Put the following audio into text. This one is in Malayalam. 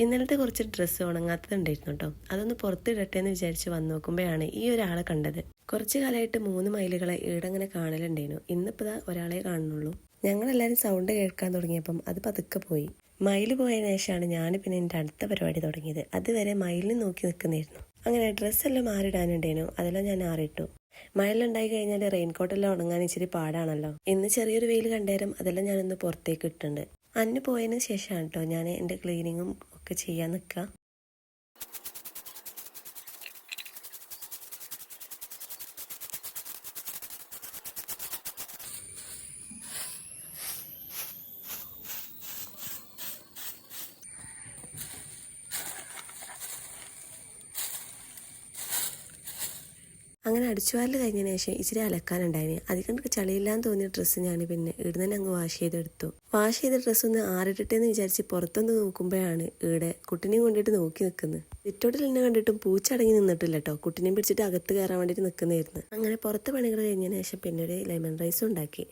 ഇന്നലത്തെ കുറച്ച് ഡ്രസ്സ് ഉണങ്ങാത്തതുണ്ടായിരുന്നു കേട്ടോ. അതൊന്ന് പുറത്തിടട്ടെ എന്ന് വിചാരിച്ച് വന്നു നോക്കുമ്പോഴാണ് ഈ ഒരാളെ കണ്ടത്. കുറച്ച് കാലമായിട്ട് 3 മയിലുകളെ ഈടങ്ങനെ കാണലുണ്ടായിരുന്നു. ഇന്നിപ്പോൾ ഒരാളെ കാണുന്നുള്ളൂ. ഞങ്ങളെല്ലാവരും സൗണ്ട് കേൾക്കാൻ തുടങ്ങിയപ്പം അത് പതുക്കെ പോയി. മയിൽ പോയതിനു ശേഷമാണ് ഞാൻ പിന്നെ എൻ്റെ അടുത്ത പരിപാടി തുടങ്ങിയത്. അതുവരെ മയിലിനെ നോക്കി നിൽക്കുന്നായിരുന്നു. അങ്ങനെ ഡ്രസ്സെല്ലാം മാറിയിടാനുണ്ടേനു. അതെല്ലാം ഞാൻ ആറിട്ടു. മഴയിലുണ്ടായി കഴിഞ്ഞാൽ റെയിൻകോട്ടെല്ലാം ഉണങ്ങാൻ ഇച്ചിരി പാടാണല്ലോ. ഇന്ന് ചെറിയൊരു വെയിൽ കണ്ടേരം അതെല്ലാം ഞാനൊന്ന് പുറത്തേക്ക് ഇട്ടുണ്ട്. അന്ന് പോയതിന് ശേഷമാണ് കേട്ടോ ഞാൻ എൻ്റെ ക്ലീനിങ്ങും ഒക്കെ ചെയ്യാൻ നിൽക്കുക. അങ്ങനെ അടിച്ചുവാരൽ കഴിഞ്ഞതിന് ശേഷം ഇച്ചിരി അലക്കാനുണ്ടായിന്. അധികം ചളിയില്ലാന്ന് തോന്നിയ ഡ്രസ്സ് ഞാൻ പിന്നെ ഇവിടുന്ന് തന്നെ അങ്ങ് വാഷ് ചെയ്തെടുത്തു. വാഷ് ചെയ്ത ഡ്രസ്സ് ഒന്ന് ആറിട്ടെന്ന് വിചാരിച്ച് പുറത്തൊന്ന് നോക്കുമ്പോഴാണ് ഇവിടെ കുട്ടിനെയും കൊണ്ടിട്ട് നോക്കി നിൽക്കുന്നത്. സിറ്റോട്ടിൽ എന്നെ കണ്ടിട്ടും പൂച്ചടങ്ങി നിന്നിട്ടില്ല കേട്ടോ. കുട്ടിനെയും പിടിച്ചിട്ട് അകത്ത് കയറാൻ വേണ്ടിയിട്ട് നിൽക്കുന്നതായിരുന്നു. അങ്ങനെ പുറത്ത് പണികൾ കഴിഞ്ഞതിന് ശേഷം പിന്നെ ഒരു ലെമൺ റൈസും ഉണ്ടാക്കി.